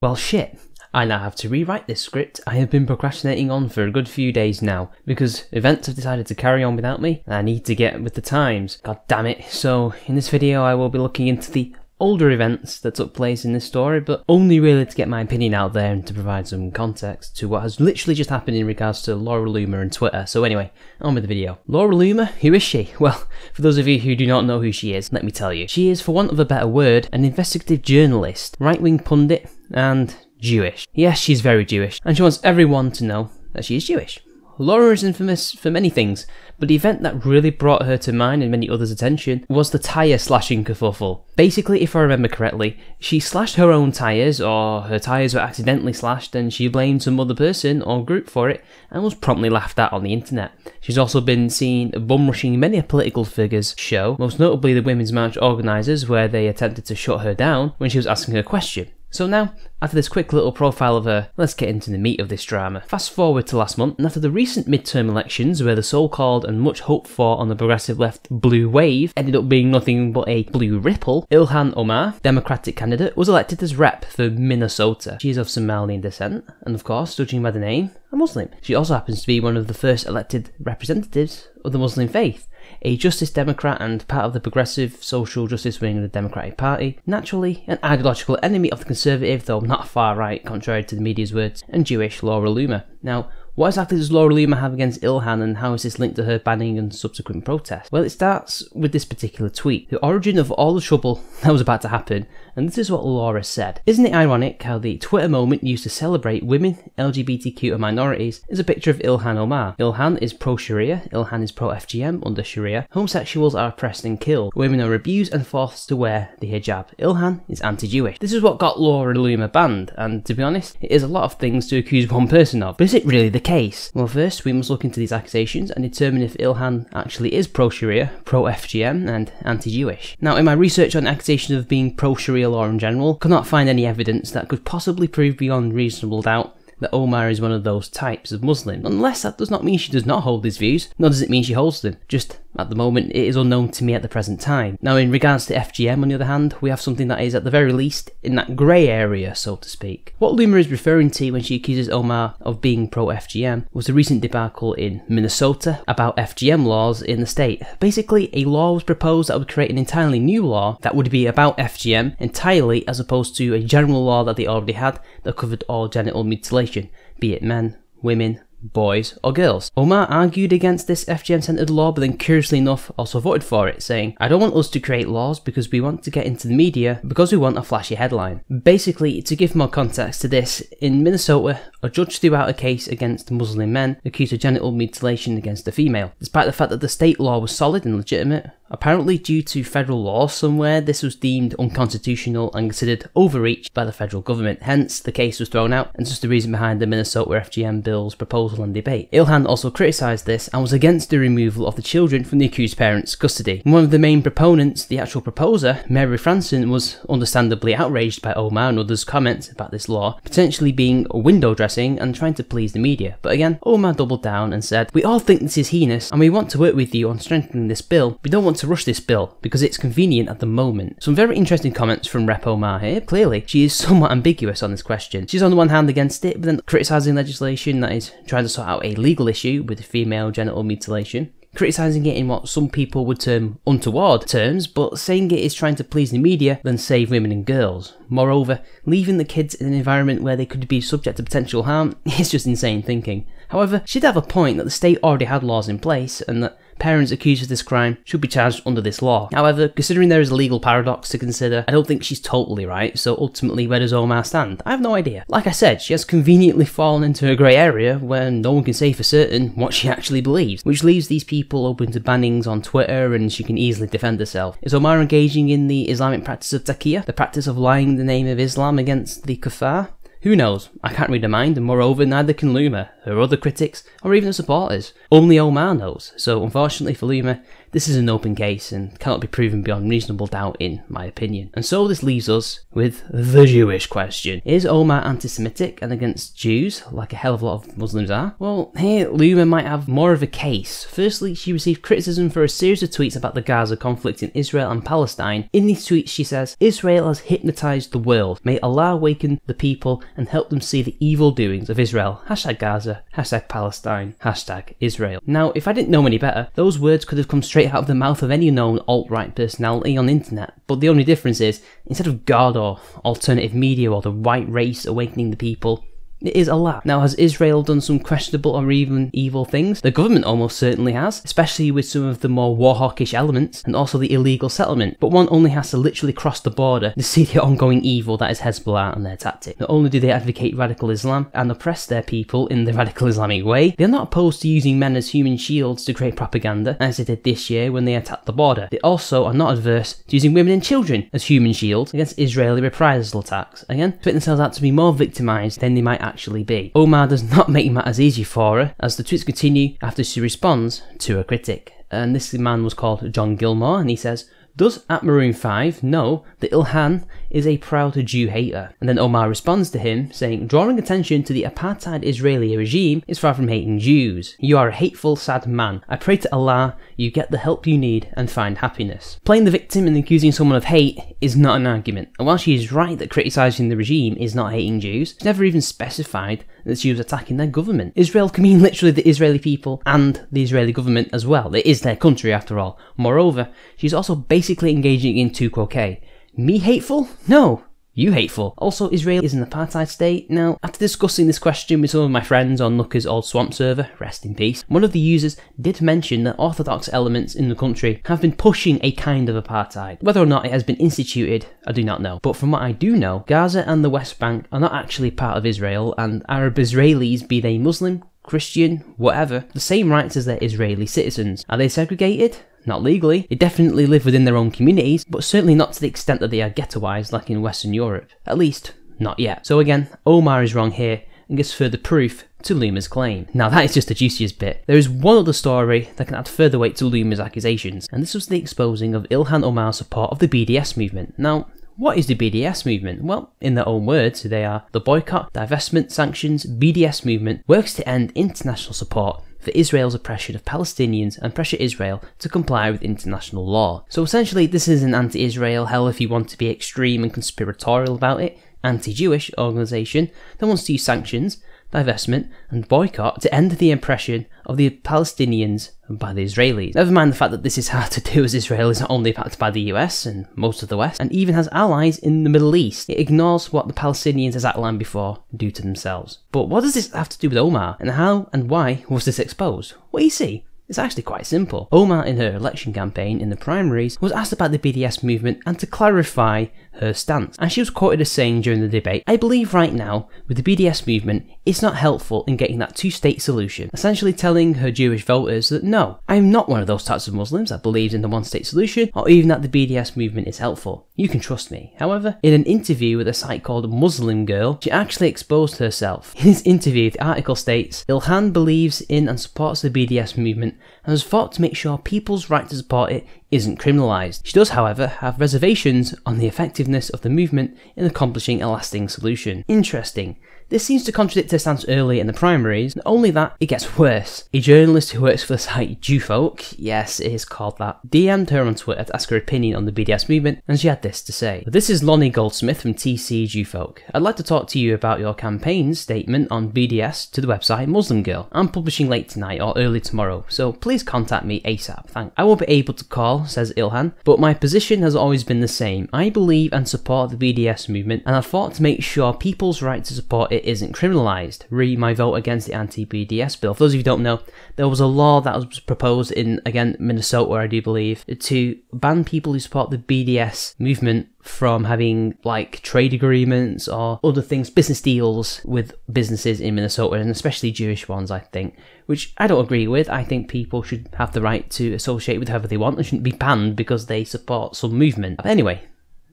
Well shit, I now have to rewrite this script I have been procrastinating on for a good few days now, because events have decided to carry on without me, and I need to get with the times. God damn it. So in this video I will be looking into the older events that took place in this story, but only really to get my opinion out there and to provide some context to what has literally just happened in regards to Laura Loomer and Twitter. So anyway, on with the video. Laura Loomer, who is she? Well, for those of you who do not know who she is, let me tell you. She is, for want of a better word, an investigative journalist, right-wing pundit, and Jewish. Yes, she's very Jewish, and she wants everyone to know that she is Jewish. Laura is infamous for many things, but the event that really brought her to mind and many others' attention was the tyre slashing kerfuffle. Basically, if I remember correctly, she slashed her own tyres, or her tyres were accidentally slashed and she blamed some other person or group for it and was promptly laughed at on the internet. She's also been seen bum-rushing many a political figure's show, most notably the Women's March organisers, where they attempted to shut her down when she was asking her question. So now, after this quick little profile of her, let's get into the meat of this drama. Fast forward to last month, and after the recent midterm elections, where the so-called and much hoped for on the progressive left blue wave ended up being nothing but a blue ripple, Ilhan Omar, Democratic candidate, was elected as rep for Minnesota. She is of Somalian descent, and of course, judging by the name, a Muslim. She also happens to be one of the first elected representatives of the Muslim faith, a Justice Democrat and part of the progressive social justice wing of the Democratic Party, naturally an ideological enemy of the conservative, though not far right, contrary to the media's words, and Jewish Laura Loomer. Now, what exactly does Laura Loomer have against Ilhan, and how is this linked to her banning and subsequent protests? Well, it starts with this particular tweet, the origin of all the trouble that was about to happen, and this is what Laura said. Isn't it ironic how the Twitter moment used to celebrate women, LGBTQ and minorities is a picture of Ilhan Omar. Ilhan is pro-Sharia, Ilhan is pro-FGM under Sharia, homosexuals are oppressed and killed, women are abused and forced to wear the hijab. Ilhan is anti-Jewish. This is what got Laura Loomer banned, and to be honest, it is a lot of things to accuse one person of, but is it really the case? Well, first we must look into these accusations and determine if Ilhan actually is pro-Sharia, pro-FGM and anti-Jewish. Now, in my research on accusations of being pro-Sharia law in general, could not find any evidence that could possibly prove beyond reasonable doubt that Omar is one of those types of Muslim. Nonetheless, that does not mean she does not hold these views, nor does it mean she holds them. Just, at the moment, it is unknown to me at the present time. Now, in regards to FGM, on the other hand, we have something that is, at the very least, in that grey area, so to speak. What Loomer is referring to when she accuses Omar of being pro-FGM was the recent debacle in Minnesota about FGM laws in the state. Basically, a law was proposed that would create an entirely new law that would be about FGM entirely, as opposed to a general law that they already had that covered all genital mutilation, be it men, women, boys or girls. Omar argued against this FGM-centered law, but then curiously enough also voted for it, saying, "I don't want us to create laws because we want to get into the media because we want a flashy headline." Basically, to give more context to this, in Minnesota, a judge threw out a case against Muslim men accused of genital mutilation against a female. Despite the fact that the state law was solid and legitimate, apparently due to federal law somewhere, this was deemed unconstitutional and considered overreach by the federal government. Hence, the case was thrown out, and just the reason behind the Minnesota FGM bill's proposal and debate. Ilhan also criticised this and was against the removal of the children from the accused parents' custody. One of the main proponents, the actual proposer, Mary Franson, was understandably outraged by Omar and others' comments about this law potentially being window dressing and trying to please the media. But again, Omar doubled down and said, "We all think this is heinous and we want to work with you on strengthening this bill. We don't want to rush this bill because it's convenient at the moment." Some very interesting comments from Rep Omar here. Clearly, she is somewhat ambiguous on this question. She's on the one hand against it, but then criticising legislation that is trying to sort out a legal issue with female genital mutilation, criticising it in what some people would term untoward terms, but saying it is trying to please the media than save women and girls. Moreover, leaving the kids in an environment where they could be subject to potential harm is just insane thinking. However, she'd have a point that the state already had laws in place and that parents accused of this crime should be charged under this law. However, considering there is a legal paradox to consider, I don't think she's totally right, so ultimately where does Omar stand? I have no idea. Like I said, she has conveniently fallen into a grey area where no one can say for certain what she actually believes, which leaves these people open to bannings on Twitter and she can easily defend herself. Is Omar engaging in the Islamic practice of taqiyya, the practice of lying in the name of Islam against the kuffar? Who knows? I can't read her mind, and moreover, neither can Loomer. her other critics, or even her supporters. Only Omar knows, so unfortunately for Loomer, this is an open case and cannot be proven beyond reasonable doubt in my opinion. And so this leaves us with the Jewish question. Is Omar anti-Semitic and against Jews, like a hell of a lot of Muslims are? Well, here Loomer might have more of a case. Firstly, she received criticism for a series of tweets about the Gaza conflict in Israel and Palestine. In these tweets she says, Israel has hypnotized the world. May Allah awaken the people and help them see the evil doings of Israel. Hashtag Gaza, hashtag Palestine, hashtag Israel. Now, if I didn't know any better, those words could have come straight out of the mouth of any known alt-right personality on the internet, but the only difference is, instead of God or alternative media or the white race awakening the people, it is Allah. Now, has Israel done some questionable or even evil things? The government almost certainly has, especially with some of the more war hawkish elements and also the illegal settlement, but one only has to literally cross the border to see the ongoing evil that is Hezbollah and their tactic. Not only do they advocate radical Islam and oppress their people in the radical Islamic way, they're not opposed to using men as human shields to create propaganda, as they did this year when they attacked the border. They also are not adverse to using women and children as human shields against Israeli reprisal attacks, again, to make themselves out to be more victimised than they might actually be. Omar does not make matters easy for her, as the tweets continue after she responds to a critic. And this man was called John Gilmore, and he says, does at Maroon 5 know that Ilhan is a proud Jew hater? And then Omar responds to him saying, drawing attention to the apartheid Israeli regime is far from hating Jews. You are a hateful, sad man. I pray to Allah you get the help you need and find happiness. Playing the victim and accusing someone of hate is not an argument. And while she is right that criticising the regime is not hating Jews, she's never even specified that she was attacking their government. Israel can mean literally the Israeli people and the Israeli government as well. It is their country after all. Moreover, she's also basically engaging in tu quoque. Me hateful? No. You hateful. Also, Israel is an apartheid state. Now, after discussing this question with some of my friends on Looker's old swamp server, rest in peace, one of the users did mention that orthodox elements in the country have been pushing a kind of apartheid. Whether or not it has been instituted, I do not know. But from what I do know, Gaza and the West Bank are not actually part of Israel, and Arab Israelis, be they Muslim, Christian, whatever, the same rights as their Israeli citizens. Are they segregated? Not legally. They definitely live within their own communities, but certainly not to the extent that they are ghettoised like in Western Europe. At least, not yet. So again, Omar is wrong here and gives further proof to Loomer's claim. Now that is just the juiciest bit. There is one other story that can add further weight to Loomer's accusations, and this was the exposing of Ilhan Omar's support of the BDS movement. Now, what is the BDS movement? Well, in their own words, they are the boycott, divestment, sanctions. BDS movement works to end international support for Israel's oppression of Palestinians and pressure Israel to comply with international law. So essentially this is an anti-Israel, hell if you want to be extreme and conspiratorial about it, anti-Jewish organisation that wants to use sanctions, divestment and boycott to end the oppression of the Palestinians by the Israelis. Never mind the fact that this is hard to do as Israel is not only backed by the US and most of the West, and even has allies in the Middle East. It ignores what the Palestinians, as outlined before, do to themselves. But what does this have to do with Omar, and how and why was this exposed? Well, you see, it's actually quite simple. Omar, in her election campaign in the primaries, was asked about the BDS movement and to clarify her stance. And she was quoted as saying during the debate, I believe right now, with the BDS movement, it's not helpful in getting that two-state solution. Essentially telling her Jewish voters that no, I am not one of those types of Muslims that believes in the one-state solution, or even that the BDS movement is helpful. You can trust me. However, in an interview with a site called Muslim Girl, she actually exposed herself. In this interview, the article states, Ilhan believes in and supports the BDS movement and has fought to make sure people's right to support it isn't criminalised. She does, however, have reservations on the effectiveness of the movement in accomplishing a lasting solution. Interesting. This seems to contradict her stance earlier in the primaries. Not only that, it gets worse. A journalist who works for the site Jewfolk, yes, it is called that, DM'd her on Twitter to ask her opinion on the BDS movement, and she had this to say. This is Lonnie Goldsmith from TC Jewfolk. I'd like to talk to you about your campaign's statement on BDS to the website Muslim Girl. I'm publishing late tonight or early tomorrow, so please contact me ASAP, thanks. I won't be able to call, says Ilhan, but my position has always been the same. I believe and support the BDS movement, and I've fought to make sure people's right to support it isn't criminalised. Re my vote against the anti-BDS bill. For those of you who don't know, there was a law that was proposed in, again, Minnesota, I do believe, to ban people who support the BDS movement from having like trade agreements or other things, business deals with businesses in Minnesota, and especially Jewish ones, I think, which I don't agree with. I think people should have the right to associate with whoever they want and shouldn't be banned because they support some movement. But anyway,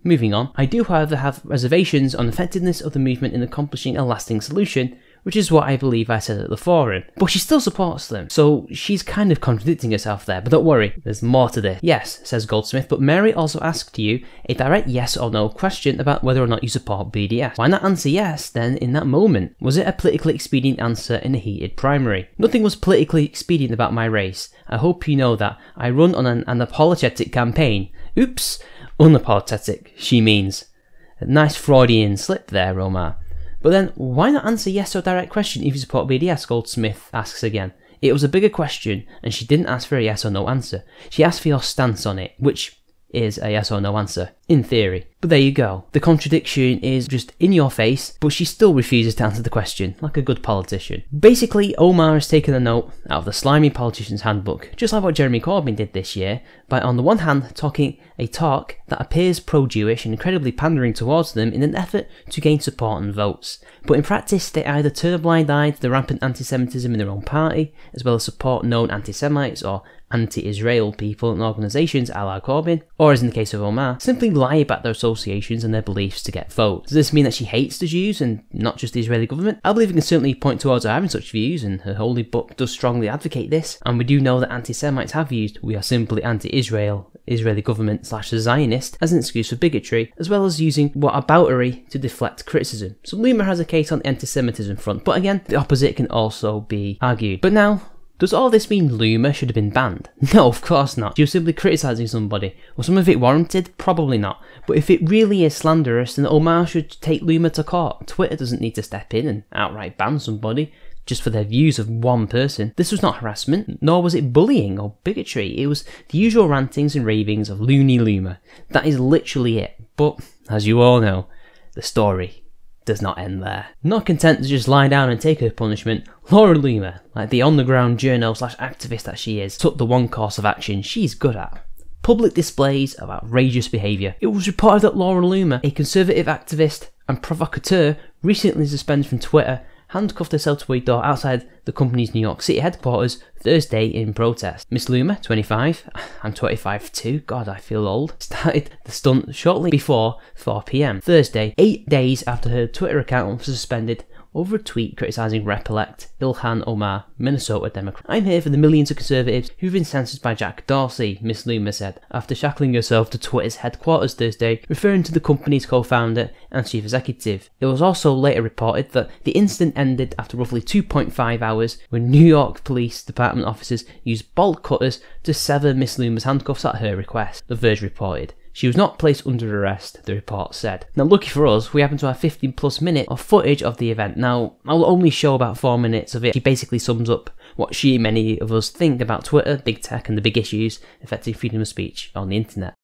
moving on. I do, however, have reservations on the effectiveness of the movement in accomplishing a lasting solution, which is what I believe I said at the forum. But she still supports them, so she's kind of contradicting herself there, but don't worry, there's more to this. Yes, says Goldsmith, but Mary also asked you a direct yes or no question about whether or not you support BDS. Why not answer yes then in that moment? Was it a politically expedient answer in a heated primary? Nothing was politically expedient about my race. I hope you know that. I run on an unapologetic campaign. Oops, unapologetic, she means. A nice Freudian slip there, Omar. But then, why not answer yes to a direct question if you support BDS, Goldsmith asks again. It was a bigger question, and she didn't ask for a yes or no answer. She asked for your stance on it, which is a yes or no answer, in theory. But there you go. The contradiction is just in your face, but she still refuses to answer the question, like a good politician. Basically, Omar has taken a note out of the slimy politician's handbook, just like what Jeremy Corbyn did this year, by on the one hand talking a talk that appears pro-Jewish and incredibly pandering towards them in an effort to gain support and votes. But in practice, they either turn a blind eye to the rampant anti-Semitism in their own party, as well as support known anti-Semites or anti-Israel people and organisations a la Corbyn, or as in the case of Omar, simply lie about their associations and their beliefs to get votes. Does this mean that she hates the Jews and not just the Israeli government? I believe we can certainly point towards her having such views, and her holy book does strongly advocate this, and we do know that anti-Semites have used "we are simply anti-Israel, Israeli government / Zionist" as an excuse for bigotry, as well as using whataboutery to deflect criticism. So Loomer has a case on the anti-Semitism front, but again, the opposite can also be argued. But now, does all this mean Loomer should have been banned? No, of course not. She was simply criticising somebody. Was some of it warranted? Probably not. But if it really is slanderous, then Omar should take Loomer to court. Twitter doesn't need to step in and outright ban somebody just for their views of one person. This was not harassment, nor was it bullying or bigotry. It was the usual rantings and ravings of loony Loomer. That is literally it. But, as you all know, the story does not end there. Not content to just lie down and take her punishment, Laura Loomer, like the on-the-ground journo / activist that she is, took the one course of action she's good at: public displays of outrageous behaviour. It was reported that Laura Loomer, a conservative activist and provocateur, recently suspended from Twitter, handcuffed herself to a door outside the company's New York City headquarters Thursday in protest. Miss Loomer, 25, I'm 25 too, God I feel old, started the stunt shortly before 4 PM Thursday, 8 days after her Twitter account was suspended over a tweet criticising Rep-elect Ilhan Omar, Minnesota Democrat. "I'm here for the millions of conservatives who've been censored by Jack Dorsey," Miss Loomer said, after shackling herself to Twitter's headquarters Thursday, referring to the company's co-founder and chief executive. It was also later reported that the incident ended after roughly 2.5 hours when New York Police Department officers used bolt cutters to sever Miss Loomer's handcuffs at her request, The Verge reported. She was not placed under arrest, the report said. Now, lucky for us, we happen to have 15 plus minutes of footage of the event. Now, I'll only show about 4 minutes of it. She basically sums up what many of us think about Twitter, big tech, and the big issues affecting freedom of speech on the internet.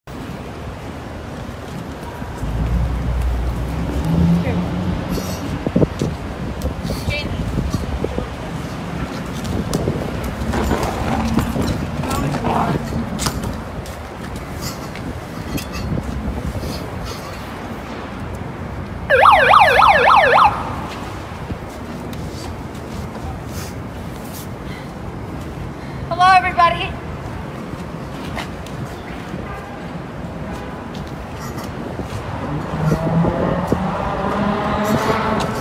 Hello, everybody.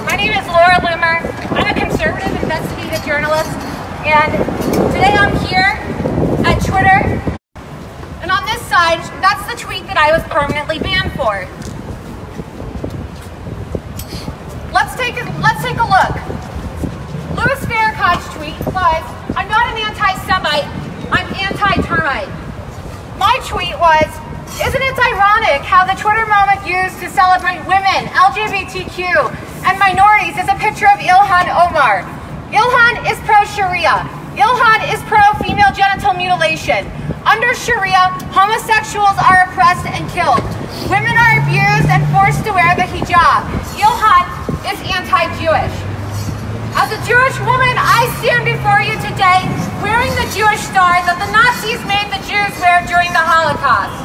My name is Laura Loomer. I'm a conservative investigative journalist, and today I'm here at Twitter. And on this side, that's the tweet that I was permanently banned for. Let's take a look. Louis Farrakhan's tweet was, "I'm not an anti-Semite, I'm anti-termite." My tweet was, "Isn't it ironic how the Twitter moment used to celebrate women, LGBTQ, and minorities is a picture of Ilhan Omar. Ilhan is pro-Sharia. Ilhan is pro-female genital mutilation. Under Sharia, homosexuals are oppressed and killed. Women are abused and forced to wear the hijab. Ilhan is anti-Jewish. As a Jewish woman, I stand before you today wearing the Jewish star that the Nazis made the Jews wear during the Holocaust."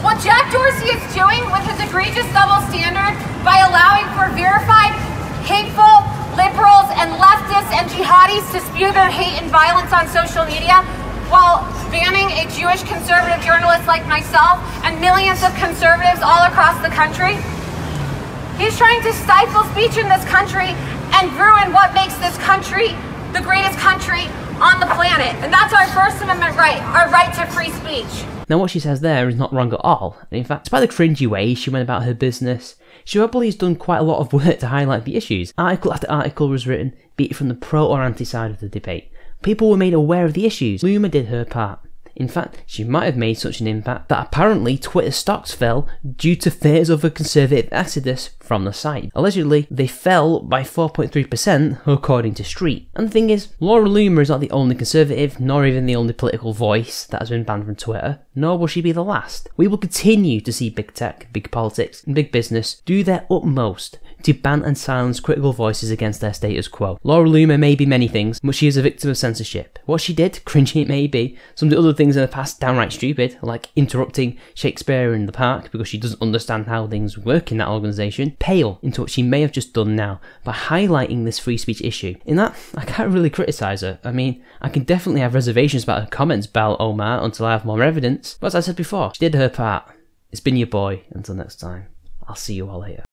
What Jack Dorsey is doing with his egregious double standard by allowing for verified, hateful liberals and leftists and jihadis to spew their hate and violence on social media, while banning a Jewish conservative journalist like myself and millions of conservatives all across the country, He's trying to stifle speech in this country and ruin what makes this country the greatest country on the planet. And that's our First Amendment right, our right to free speech. Now what she says there is not wrong at all. In fact, despite the cringy way she went about her business, she probably has done quite a lot of work to highlight the issues. Article after article was written, be it from the pro or anti side of the debate. People were made aware of the issues. Loomer did her part. In fact, she might have made such an impact that apparently Twitter stocks fell due to fears of a conservative exodus from the site. Allegedly, they fell by 4.3% according to Street. And the thing is, Laura Loomer is not the only conservative, nor even the only political voice that has been banned from Twitter, nor will she be the last. We will continue to see big tech, big politics, and big business do their utmost to ban and silence critical voices against their status quo. Laura Loomer may be many things, but she is a victim of censorship. What she did, cringy it may be, some of the other things in the past downright stupid, like interrupting Shakespeare in the park because she doesn't understand how things work in that organisation, pale into what she may have just done now by highlighting this free speech issue. In that, I can't really criticise her. I mean, I can definitely have reservations about her comments, Ilhan Omar, until I have more evidence, but as I said before, she did her part. It's been your boy, until next time, I'll see you all later.